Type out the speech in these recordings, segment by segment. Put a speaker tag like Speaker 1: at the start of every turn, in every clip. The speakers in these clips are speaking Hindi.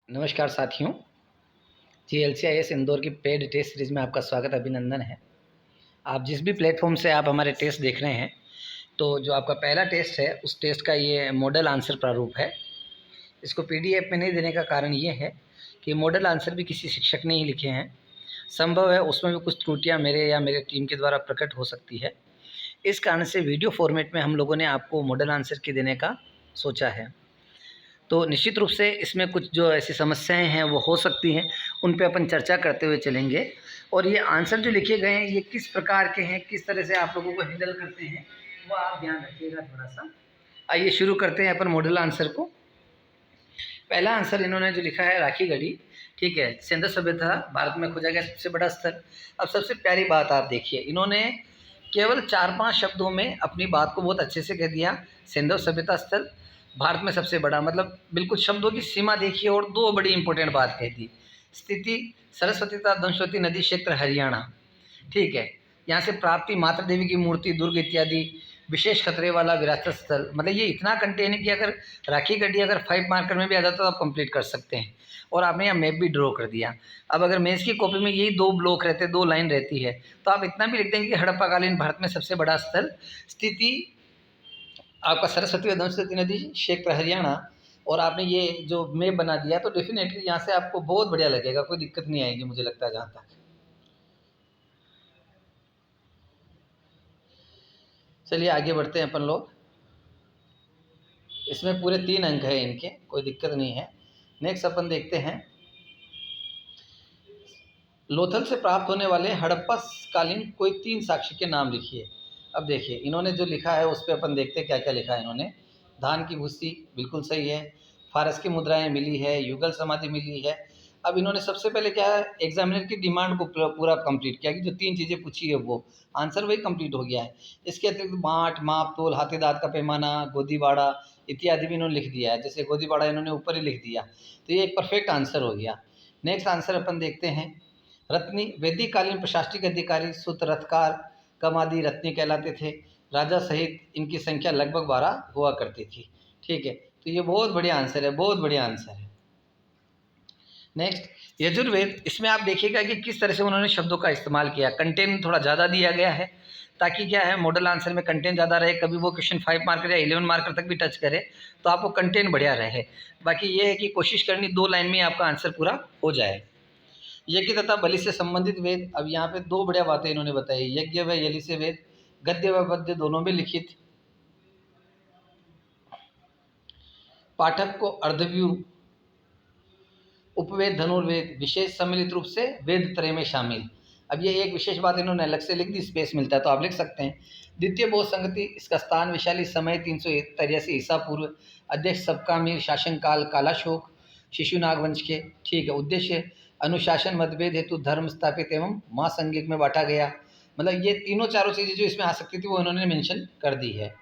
Speaker 1: नमस्कार साथियों, GLCIS इंदौर की पेड टेस्ट सीरीज़ में आपका स्वागत अभिनंदन है। आप जिस भी प्लेटफॉर्म से आप हमारे टेस्ट देख रहे हैं, तो जो आपका पहला टेस्ट है उस टेस्ट का ये मॉडल आंसर प्रारूप है। इसको PDF में नहीं देने का कारण ये है कि मॉडल आंसर भी किसी शिक्षक ने ही लिखे हैं। संभव है उसमें भी कुछ त्रुटियाँ मेरे या मेरे टीम के द्वारा प्रकट हो सकती है। इस कारण से वीडियो फॉर्मेट में हम लोगों ने आपको मॉडल आंसर की देने का सोचा है। तो निश्चित रूप से इसमें कुछ जो ऐसी समस्याएं हैं वो हो सकती हैं, उन पे अपन चर्चा करते हुए चलेंगे। और ये आंसर जो लिखे गए हैं ये किस प्रकार के हैं, किस तरह से आप लोगों को हैंडल करते हैं, वो आप ध्यान रखिएगा थोड़ा सा। आइए शुरू करते हैं अपन मॉडल आंसर को। पहला आंसर इन्होंने जो लिखा है राखी गढ़ी, ठीक है। सिंधु सभ्यता भारत में खोजा गया सबसे बड़ा स्थल। अब सबसे प्यारी बात आप देखिए, इन्होंने केवल 4-5 शब्दों में अपनी बात को बहुत अच्छे से कह दिया। सिंधु सभ्यता स्थल भारत में सबसे बड़ा, मतलब बिल्कुल शब्दों की सीमा देखिए और दो बड़ी इंपॉर्टेंट बात कह दी। स्थिति सरस्वती तथा दंशवती नदी क्षेत्र हरियाणा, ठीक है। यहाँ से प्राप्ति माता देवी की मूर्ति दुर्ग इत्यादि, विशेष खतरे वाला विरासत स्थल। मतलब ये इतना कंटेन है कि अगर राखी गढ़ी अगर 5 मार्कर में भी आ जाता तो आप कंप्लीट कर सकते हैं। और आपने यहाँ मैप भी ड्रॉ कर दिया। अब अगर मेंस की कॉपी में यही 2 ब्लॉक रहते, 2 लाइन रहती है, तो आप इतना भी लिख देंगे कि हड़प्पाकालीन भारत में सबसे बड़ा स्थल, स्थिति आपका सरस्वती और दंशवती नदी क्षेत्र हरियाणा, और आपने ये जो मैप बना दिया तो डेफिनेटली यहाँ से आपको बहुत बढ़िया लगेगा, कोई दिक्कत नहीं आएगी मुझे लगता है जहाँ तक। चलिए आगे बढ़ते हैं अपन लोग। इसमें पूरे 3 अंक है इनके, कोई दिक्कत नहीं है। नेक्स्ट अपन देखते हैं, लोथल से प्राप्त होने वाले हड़प्पा कालीन कोई 3 साक्ष्य के नाम लिखिए। अब देखिए इन्होंने जो लिखा है उस पर अपन देखते हैं क्या क्या लिखा है इन्होंने। धान की भूसी बिल्कुल सही है, फारस की मुद्राएं मिली है, युगल समाधि मिली है। अब इन्होंने सबसे पहले क्या है, एग्जामिनर की डिमांड को पूरा कंप्लीट किया कि जो 3 चीज़ें पूछी है वो आंसर वही कंप्लीट हो गया है। इसके अतिरिक्त बाट, माप, तोल, हाथी दाँत का पैमाना, गोदीबाड़ा इत्यादि भी इन्होंने लिख दिया है। जैसे गोदीबाड़ा इन्होंने ऊपर ही लिख दिया, तो ये एक परफेक्ट आंसर हो गया। नेक्स्ट आंसर अपन देखते हैं, रत्नी वैदिक कालीन प्रशासनिक अधिकारी सूत्ररथकार कमादी रत्नी कहलाते थे। राजा सहित इनकी संख्या लगभग 12 हुआ करती थी, ठीक है। तो ये बहुत बढ़िया आंसर है, बहुत बढ़िया आंसर है। नेक्स्ट यजुर्वेद, इसमें आप देखिएगा कि किस तरह से उन्होंने शब्दों का इस्तेमाल किया। कंटेंट थोड़ा ज़्यादा दिया गया है ताकि क्या है, मॉडल आंसर में कंटेंट ज़्यादा रहे। कभी वो क्वेश्चन 5 मार्कर या 11 मार्कर तक भी टच करे तो आपको कंटेंट बढ़िया रहे। बाकी ये है कि कोशिश करनी 2 लाइन में आपका आंसर पूरा हो जाए। यज्ञ तथा बलि से संबंधित वेद, अब यहाँ पे 2 बढ़िया बातें इन्होंने बताई। यज्ञ व यलि से वेद, गद्य व पद्य दोनों में लिखित। पाठक को अर्धव्यू, उपवेद, धनुर्वेद विशेष सम्मिलित रूप से वेद त्रय में शामिल। अब ये एक विशेष बात इन्होंने अलग से लिख दी, स्पेस मिलता है तो आप लिख सकते हैं। द्वितीय बोध संगति, इसका स्थान विशाली, समय 383 ईसा पूर्व, अध्यक्ष सबका मीर, शासन काल कालाशोक, शिशुनाग वंश के, ठीक है। उद्देश्य अनुशासन मतभेद हेतु धर्म स्थापित एवं महासंगिक में बांटा गया। मतलब ये तीनों चारों चीज़ें जो इसमें आ सकती थी वो इन्होंने मेंशन कर दी है।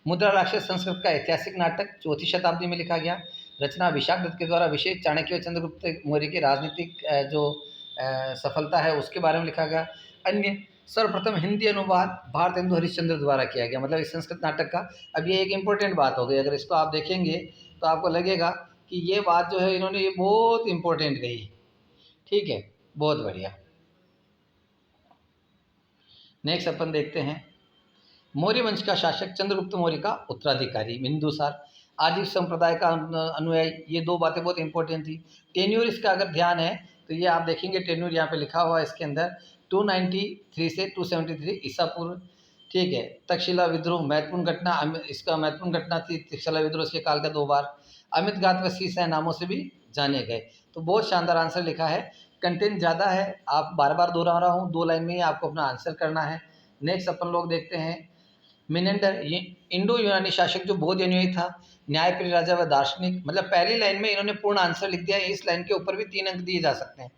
Speaker 1: मुद्रा राक्षस संस्कृत का ऐतिहासिक नाटक 4वीं शताब्दी में लिखा गया। रचना विशाख दत्त के द्वारा विशेष चाणक्य व चंद्रगुप्त मौर्य की राजनीतिक जो सफलता है उसके बारे में लिखा गया। अन्य सर्वप्रथम हिंदी अनुवाद भारतेंदु हरिश्चंद्र द्वारा किया गया, मतलब इस संस्कृत नाटक का। अब ये एक इम्पोर्टेंट बात हो गई, अगर इसको आप देखेंगे तो आपको लगेगा कि ये बात जो है इन्होंने ये बहुत इंपॉर्टेंट कही, ठीक है। बहुत बढ़िया। नेक्स्ट अपन देखते हैं, मौर्य वंश का शासक चंद्रगुप्त मौर्य का उत्तराधिकारी बिंदुसार, आजीव संप्रदाय का अनुयायी। ये 2 बातें बहुत इंपॉर्टेंट थी। टेन्योर इसका अगर ध्यान है तो ये आप देखेंगे टेन्योर यहाँ पे लिखा हुआ है इसके अंदर 293 से 273 ईसा पूर्व, ठीक है। तक्षशिला विद्रोह महत्वपूर्ण घटना, इसका महत्वपूर्ण घटना थी तक्षशिला विद्रोह, इसके काल का 2 बार। अमित घात व शीश नामों से भी जाने गए। तो बहुत शानदार आंसर लिखा है। कंटेंट ज़्यादा है, आप बार बार दोहरा रहा हूँ, 2 लाइन में ही आपको अपना आंसर करना है। नेक्स्ट अपन लोग देखते हैं, मिनेंडर, ये इंडो यूनानी शासक जो बौद्ध अनुयायी था, न्यायप्रिय राजा व दार्शनिक। मतलब पहली लाइन में इन्होंने पूर्ण आंसर लिख दिया है, इस लाइन के ऊपर भी 3 अंक दिए जा सकते हैं।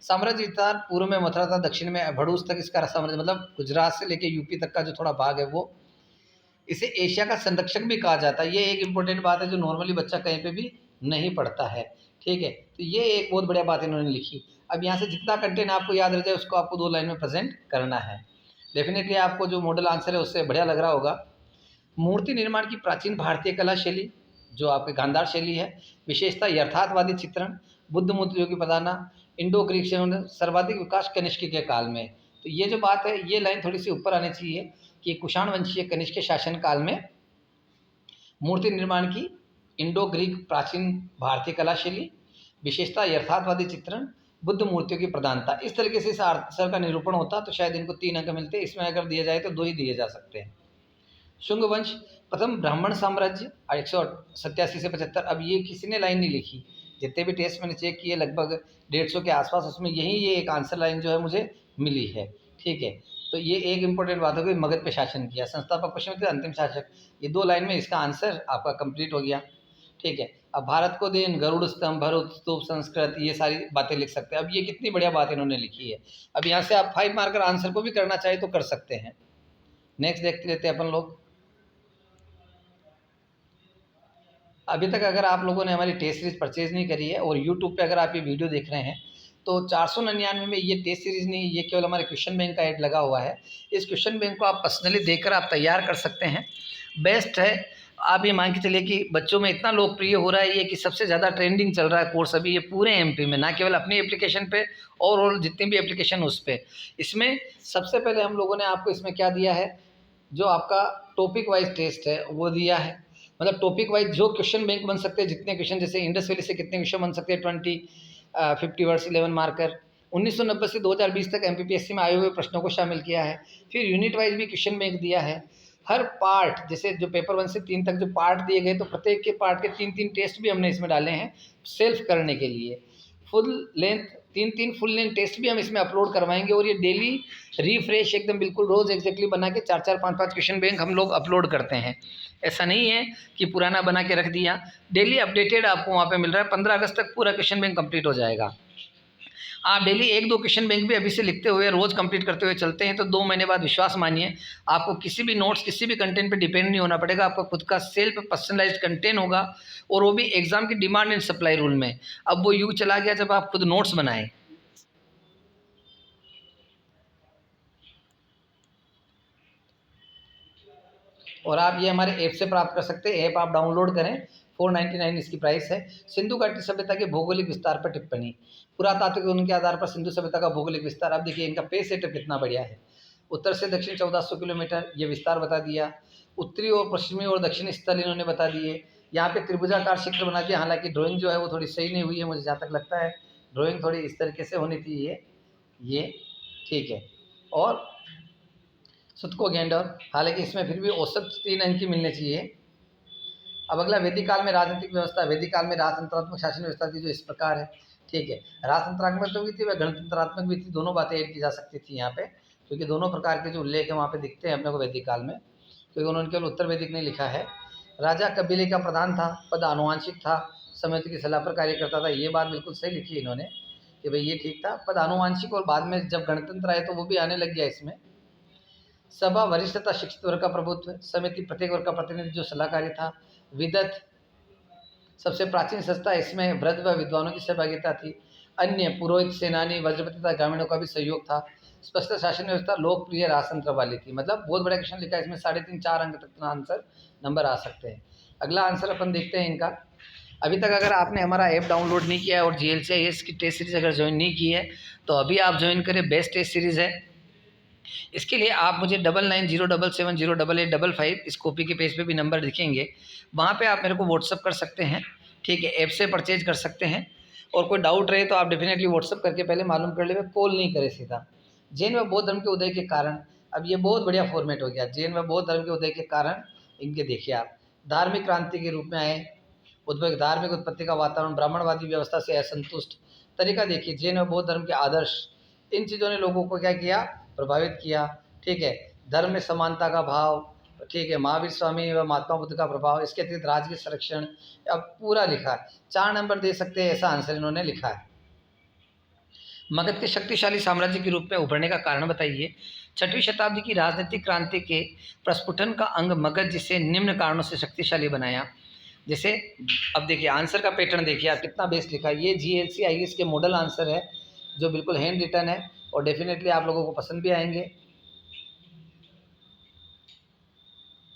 Speaker 1: साम्राज्य विस्तार, पूर्व में मथुरा था, दक्षिण में भड़ूस तक इसका साम्राज्य, मतलब गुजरात से लेके यूपी तक का जो थोड़ा भाग है वो। इसे एशिया का संरक्षक भी कहा जाता है। ये एक इंपॉर्टेंट बात है जो नॉर्मली बच्चा कहीं पे भी नहीं पढ़ता है, ठीक है। तो ये एक बहुत बढ़िया बात इन्होंने लिखी। अब यहाँ से जितना कंटेंट आपको याद रह जाए उसको आपको 2 लाइन में प्रेजेंट करना है। डेफिनेटली आपको जो मॉडल आंसर है उससे बढ़िया लग रहा होगा। मूर्ति निर्माण की प्राचीन भारतीय कला शैली जो आपके गांधार शैली है, विशेषता यथार्थवादी चित्रण, बुद्ध मूर्तियों की प्रधानता, इंडो ग्रीक से सर्वाधिक विकास कनिष्क के काल में। तो ये जो बात है, ये लाइन थोड़ी सी ऊपर आनी चाहिए कि कुषाण वंशीय कनिष्क के शासन काल में मूर्ति निर्माण की इंडो ग्रीक प्राचीन भारतीय कला शैली, विशेषता यथार्थवादी चित्रण, बुद्ध मूर्तियों की प्रधानता। इस तरीके से इस आंसर का निरूपण होता तो शायद इनको 3 अंक मिलते, इसमें अगर दिया जाए तो 2 ही दिए जा सकते हैं। शुंग वंश, प्रथम ब्राह्मण साम्राज्य 187 से 75। अब ये किसी ने लाइन नहीं लिखी, जितने भी टेस्ट मैंने चेक किए लगभग 150 के आसपास, उसमें यही ये एक आंसर लाइन जो है मुझे मिली है। ठीक है, तो ये एक इंपॉर्टेंट बात हो गई, मगध पे शासन किया, संस्थापक पश्चिमी अंतिम शासक। ये 2 लाइन में इसका आंसर आपका कंप्लीट हो गया। ठीक है, अब भारत को देन, गरुड़ स्तंभ, भरूच स्तूप, संस्कृत, ये सारी बातें लिख सकते हैं। अब ये कितनी बढ़िया बात इन्होंने लिखी है। अब यहाँ से आप 5 मार्कर आंसर को भी करना चाहे तो कर सकते हैं। नेक्स्ट देख लेते हैं अपन लोग। अभी तक अगर आप लोगों ने हमारी टेस्ट सीरीज परचेज नहीं करी है और यूट्यूब पे अगर आप ये वीडियो देख रहे हैं तो 499 में ये टेस्ट सीरीज नहीं, ये केवल हमारे क्वेश्चन बैंक का ऐड लगा हुआ है। इस क्वेश्चन बैंक को आप पर्सनली देखकर आप तैयार कर सकते हैं, बेस्ट है। आप ये मान के चलिए कि बच्चों में इतना लोकप्रिय हो रहा है ये कि सबसे ज़्यादा ट्रेंडिंग चल रहा है कोर्स अभी ये पूरे एमपी में, ना केवल अपनी एप्लीकेशन पे और जितनी भी एप्लीकेशन उस पर। इसमें सबसे पहले हम लोगों ने आपको इसमें क्या दिया है, जो आपका टॉपिक वाइज टेस्ट है वो दिया है। मतलब टॉपिक वाइज जो क्वेश्चन बैंक बन सकते हैं, जितने क्वेश्चन, जैसे इंडस वैली से कितने क्वेश्चन बन सकते हैं, 50 वर्ड्स 11 मार्कर। 1990 से 2020 तक एमपीपीएससी में आए हुए प्रश्नों को शामिल किया है। फिर यूनिट वाइज भी क्वेश्चन बैंक दिया है। हर पार्ट, जैसे जो पेपर 1 से 3 तक जो पार्ट दिए गए, तो प्रत्येक के पार्ट के 3-3 टेस्ट भी हमने इसमें डाले हैं सेल्फ करने के लिए। Full length 3-3 full length test भी हम इसमें अपलोड करवाएंगे और ये डेली रिफ्रेश एकदम बिल्कुल रोज़ एग्जैक्टली बना के 4-4 5-5 क्वेश्चन बैंक हम लोग अपलोड करते हैं। ऐसा नहीं है कि पुराना बना के रख दिया, डेली अपडेटेड आपको वहाँ पे मिल रहा है। 15 अगस्त तक पूरा क्वेश्चन बैंक कंप्लीट हो जाएगा। आप डेली 1-2 क्वेश्चन बैंक भी अभी से लिखते हुए रोज़ कंप्लीट करते हुए चलते हैं तो 2 महीने बाद विश्वास मानिए आपको किसी भी नोट्स, किसी भी कंटेंट पे डिपेंड नहीं होना पड़ेगा। आपका खुद का सेल्फ पर्सनलाइज्ड कंटेंट होगा और वो भी एग्जाम की डिमांड एंड सप्लाई रूल में। अब वो युग चला गया जब आप खुद नोट्स बनाएं। और आप ये हमारे ऐप से प्राप्त कर सकते हैं। ऐप आप डाउनलोड करें, 499 इसकी प्राइस है। सिंधु घाटी सभ्यता के भौगोलिक विस्तार पर टिप्पणी, पुरातात्विक उनके आधार पर सिंधु सभ्यता का भौगोलिक विस्तार। अब देखिए इनका पेज सेटअप कितना बढ़िया है। उत्तर से दक्षिण 1400 किलोमीटर ये विस्तार बता दिया। उत्तरी और पश्चिमी और दक्षिणी स्थल इन्होंने बता दिए। यहाँ पे त्रिभुजाकार क्षेत्र बना दिया। हालांकि ड्राइंग जो है वो थोड़ी सही नहीं हुई है, मुझे जहाँ तक लगता है ड्राइंग थोड़ी इस तरीके से होनी थी ये ठीक है। और सुतको गेंडर, हालांकि इसमें फिर भी औसत 3 अंक की मिलने चाहिए। अब अगला, वैदिक काल में राजनीतिक व्यवस्था। वैदिक काल में राजतंत्रात्मक शासन व्यवस्था थी जो इस प्रकार है। ठीक है, राजतंत्रात्मक तो भी थी, वह गणतंत्रात्मक भी थी, दोनों बातें ऐड की जा सकती थी यहाँ पे, क्योंकि दोनों प्रकार के जो उल्लेख है वहाँ पे दिखते हैं अपने को वैदिक काल में, क्योंकि उन्होंने केवल उत्तर वैदिक नहीं लिखा है। राजा कबीले का प्रधान था, पद आनुवांशिक था, समिति की सलाह पर कार्य करता था। ये बात बिल्कुल सही लिखी है इन्होंने कि भाई ये ठीक था, पद आनुवांशिक। और बाद में जब गणतंत्र आए तो वो भी आने लग गया इसमें। सभा वरिष्ठता, शिक्षित वर्ग का प्रभुत्व, समिति प्रत्येक वर्ग का प्रतिनिधि जो सलाहकारी था। विदत, सबसे प्राचीन संस्था, इसमें वृद्ध व विद्वानों की सहभागिता थी। अन्य पुरोहित, सेनानी, वज्रपति तथा ग्रामीणों का भी सहयोग था। स्पष्ट शासन व्यवस्था, लोकप्रिय राजतंत्र वाली थी। मतलब बहुत बड़ा क्वेश्चन लिखा है इसमें, 3.5-4 अंक तक आंसर नंबर आ सकते हैं। अगला आंसर अपन देखते हैं इनका। अभी तक अगर आपने हमारा ऐप डाउनलोड नहीं किया है और GLCIS की टेस्ट सीरीज अगर ज्वाइन नहीं की है तो अभी आप ज्वाइन करें, बेस्ट टेस्ट सीरीज़ है। इसके लिए आप मुझे 9907708855 इस कॉपी के पेज पे भी नंबर दिखेंगे, वहाँ पे आप मेरे को व्हाट्सअप कर सकते हैं। ठीक है, ऐप से परचेज कर सकते हैं। और कोई डाउट रहे तो आप डेफिनेटली व्हाट्सअप करके पहले मालूम कर ले, कॉल नहीं करें सीधा। जैन व बौद्ध धर्म के उदय के कारण, अब ये बहुत बढ़िया फॉर्मेट हो गया। जैन व बौद्ध धर्म के उदय के कारण, इनके देखिए आप, धार्मिक क्रांति के रूप में आए, उद्भव धार्मिक उत्पत्ति का वातावरण, ब्राह्मणवादी व्यवस्था से असंतुष्ट, तरीका देखिए, जैन व बौद्ध धर्म के आदर्श, इन चीज़ों ने लोगों को क्या किया, प्रभावित किया। ठीक है, धर्म में समानता का भाव। ठीक है, महावीर स्वामी व महात्मा बुद्ध का प्रभाव। इसके अतिरिक्त राज्य के संरक्षण, अब पूरा लिखा है। 4 नंबर दे सकते हैं, ऐसा आंसर इन्होंने लिखा है। मगध के शक्तिशाली साम्राज्य के रूप में उभरने का कारण बताइए। 6वीं शताब्दी की राजनीतिक क्रांति के प्रस्फुटन का अंग मगध, जिसे निम्न कारणों से शक्तिशाली बनाया। जैसे अब देखिए आंसर का पैटर्न देखिए आप, कितना बेस्ट लिखा है। ये GLCIS के मॉडल आंसर है जो बिल्कुल हैंड रिटन है और डेफिनेटली आप लोगों को पसंद भी आएंगे।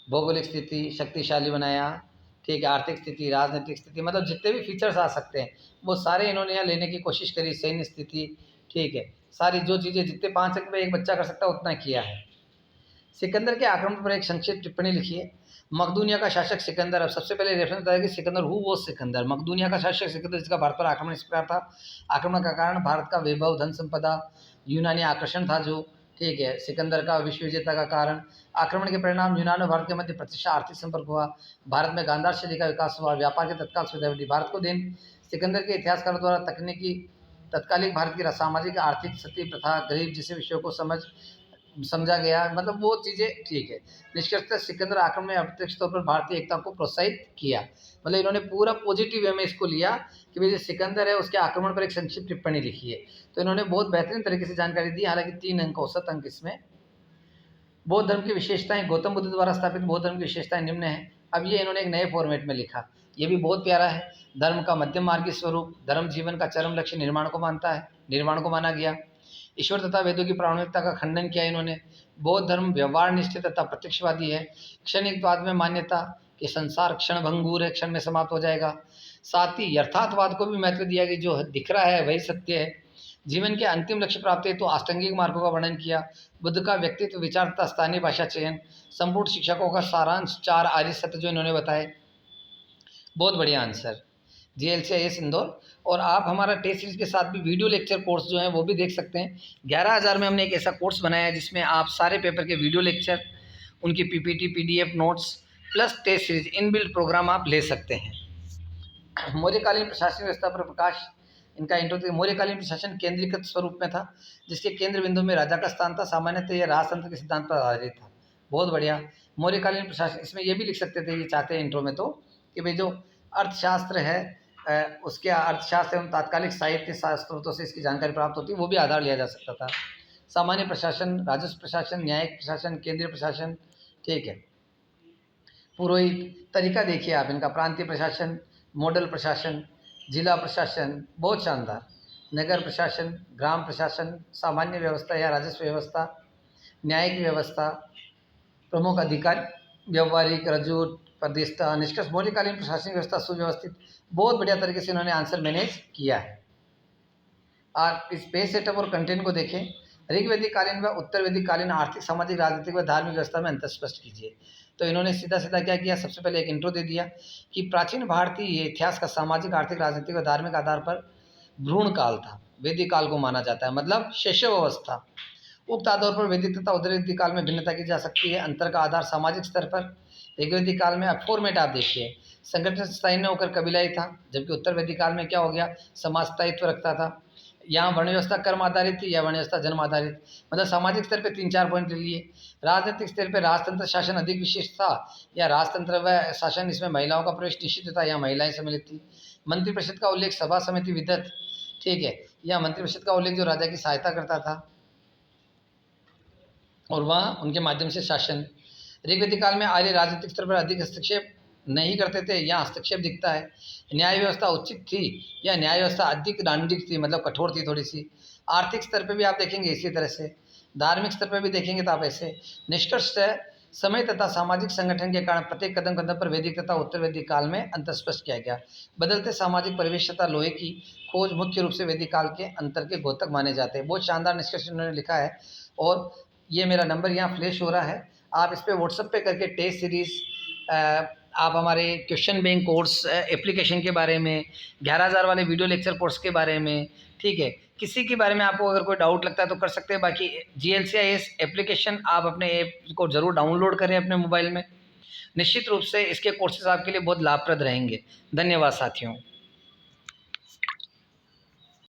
Speaker 1: भौगोलिक स्थिति, शक्तिशाली बनाया। ठीक है, आर्थिक स्थिति, राजनीतिक स्थिति, मतलब जितने भी फीचर्स आ सकते हैं वो सारे इन्होंने यहाँ लेने की कोशिश करी। सैन्य स्थिति, ठीक है, सारी जो चीज़ें जितने 5 अंक में एक बच्चा कर सकता है उतना किया है। सिकंदर के आक्रमण पर एक संक्षिप्त टिप्पणी लिखिए। मकदूनिया का शासक सिकंदर। अब सबसे पहले रेफरेंस बताया कि सिकंदर हु वो सिकंदर, मकदूनिया का शासक सिकंदर जिसका भारत पर आक्रमण इस प्रकार था। आक्रमण का कारण भारत का वैभव, धन संपदा, यूनानी आकर्षण था जो, ठीक है, सिकंदर का विश्व विजेता का कारण। आक्रमण के परिणाम यूनान और भारत के मध्य प्रत्यक्ष आर्थिक संपर्क हुआ। भारत में गांधार शैली का विकास हुआ। व्यापार के तत्काल सुविधा मिली। भारत को दिन सिकंदर के इतिहासकारों द्वारा तकनीकी तत्कालिक भारत की सामाजिक आर्थिक सती प्रथा, गरीब जैसे विषयों को समझा गया, मतलब वो चीज़ें, ठीक है। निष्कर्षतः सिकंदर आक्रमण में अप्रत्यक्ष तौर पर भारतीय एकता को प्रोत्साहित किया। मतलब इन्होंने पूरा पॉजिटिव वे में इसको लिया कि भाई जो सिकंदर है उसके आक्रमण पर एक संक्षिप्त टिप्पणी लिखी है। तो इन्होंने बहुत बेहतरीन तरीके से जानकारी दी। हालांकि 3 अंक औसत अंक इसमें। बौद्ध धर्म की विशेषताएं। गौतम बुद्ध द्वारा स्थापित बौद्ध धर्म की विशेषताएं निम्न है। अब ये इन्होंने एक नए फॉर्मेट में लिखा, ये भी बहुत प्यारा है। धर्म का मध्यम मार्गी स्वरूप। धर्म जीवन का चरम लक्ष्य निर्माण को मानता है, निर्माण को माना गया। ईश्वर तथा वेदों की प्रामाणिकता का खंडन किया इन्होंने। बौद्ध धर्म व्यवहार निष्ठ तथा प्रत्यक्षवादी है। क्षणिकवाद में मान्यता कि संसार क्षण भंगुर है, क्षण में समाप्त हो जाएगा। साथ ही यथार्थवाद को भी महत्व दिया कि जो दिख रहा है वही सत्य है। जीवन के अंतिम लक्ष्य प्राप्त है तो अष्टांगिक मार्गों का वर्णन किया। बुद्ध का व्यक्तित्व, विचार तथा स्थानीय भाषा चयन। संपूर्ण शिक्षकों का सारांश 4 आर्य सत्य जो इन्होंने बताए। बहुत बढ़िया आंसर, GLCIS इंदौर। और आप हमारा टेस्ट सीरीज के साथ भी वीडियो लेक्चर कोर्स जो है वो भी देख सकते हैं। 11,000 में हमने एक ऐसा कोर्स बनाया है जिसमें आप सारे पेपर के वीडियो लेक्चर, उनकी PPT PDF notes plus test series inbuilt program आप ले सकते हैं। मौर्यकालीन प्रशासनिक व्यवस्था पर प्रकाश। इनका इंट्रो था। मौर्यकालीन प्रशासन केंद्रीकृत स्वरूप में था जिसके केंद्र बिंदु में राजा का स्थान था। सामान्यतः यह राजतंत्र के सिद्धांत पर आधारित था। बहुत बढ़िया। मौर्यकालीन प्रशासन, इसमें यह भी लिख सकते थे, ये चाहते हैं इंट्रो में तो, कि भाई जो अर्थशास्त्र है उसके अर्थशास्त्र एवं तात्कालिक साहित्य स्रोतों से इसकी जानकारी प्राप्त होती है, वो भी आधार लिया जा सकता था। सामान्य प्रशासन, राजस्व प्रशासन, न्यायिक प्रशासन, केंद्रीय प्रशासन, ठीक है। पुरोहित तरीका देखिए आप इनका। प्रांतीय प्रशासन, मॉडल प्रशासन, जिला प्रशासन, बहुत शानदार। नगर प्रशासन, ग्राम प्रशासन, सामान्य व्यवस्था या राजस्व व्यवस्था, न्यायिक व्यवस्था, प्रमुख अधिकारी, व्यवहारिक, रजूट, प्रतिष्ठा। निष्कर्ष, मौर्यकालीन प्रशासनिक व्यवस्था सुव्यवस्थित। बहुत बढ़िया तरीके से इन्होंने आंसर मैनेज किया है। आप इस पेज सेटअप और कंटेंट को देखें। ऋग्वैदिक कालीन व उत्तर वैदिक कालीन आर्थिक, सामाजिक, राजनीतिक व धार्मिक व्यवस्था में अंतर स्पष्ट कीजिए। तो इन्होंने सीधा सीधा क्या किया, सबसे पहले एक इंट्रो दे दिया कि प्राचीन भारतीय इतिहास का सामाजिक, आर्थिक, राजनीतिक व धार्मिक आधार पर भ्रूण काल था। वैदिक काल को माना जाता है, मतलब शैशव अवस्था। उक्त आधार पर वैदिक तथा उत्तर वैदिक काल में भिन्नता की जा सकती है। अंतर का आधार सामाजिक स्तर पर। ऋग्वैदिक काल में अब फॉर्मेट आप देखिए, संगठन स्थायी न होकर कबीलाई था, जबकि उत्तर वैदिक काल में क्या हो गया, समाज स्थायित्व रखता था। यहाँ वर्ण व्यवस्था कर्म आधारित थी या वर्ण व्यवस्था जन्म आधारित। मतलब सामाजिक स्तर पे 3-4 पॉइंट ले लिए। राजनीतिक स्तर पे राजतंत्र शासन अधिक विशेष था या राजतंत्र व शासन, इसमें महिलाओं का प्रवेश निश्चित था या महिलाएं सम्मिलित थी। मंत्रिपरिषद का उल्लेख सभा समिति विधत, ठीक है, या मंत्रिपरिषद का उल्लेख जो राजा की सहायता करता था और वहाँ उनके माध्यम से शासन। ऋग्वैदिक काल में आर्य राजनीतिक स्तर पर अधिक हस्तक्षेप नहीं करते थे, यहाँ हस्तक्षेप दिखता है। न्याय व्यवस्था उचित थी या न्याय व्यवस्था अधिक दांडिक थी, मतलब कठोर थी थोड़ी सी। आर्थिक स्तर पर भी आप देखेंगे इसी तरह से, धार्मिक स्तर पर भी देखेंगे तो आप ऐसे। निष्कर्ष है, समय तथा सामाजिक संगठन के कारण प्रत्येक कदम कदम पर वैदिक तथा उत्तर वैदिक काल में अंतर स्पष्ट किया गया। बदलते सामाजिक परिवेश तथा लोहे की खोज मुख्य रूप से वैदिक काल के अंतर के द्योतक माने जाते हैं। बहुत शानदार निष्कर्ष उन्होंने लिखा है और ये मेरा नंबर यहाँ फ्लैश हो रहा है, आप इस पर व्हाट्सएप पे करके टेस्ट सीरीज़, आप हमारे क्वेश्चन बैंक कोर्स एप्लीकेशन के बारे में, 11,000 वाले वीडियो लेक्चर कोर्स के बारे में, ठीक है, किसी के बारे में आपको अगर कोई डाउट लगता है तो कर सकते हैं। बाकी GLCIS एप्लीकेशन आप अपने ऐप को ज़रूर डाउनलोड करें अपने मोबाइल में। निश्चित रूप से इसके कोर्सेज आपके लिए बहुत लाभप्रद रहेंगे। धन्यवाद साथियों।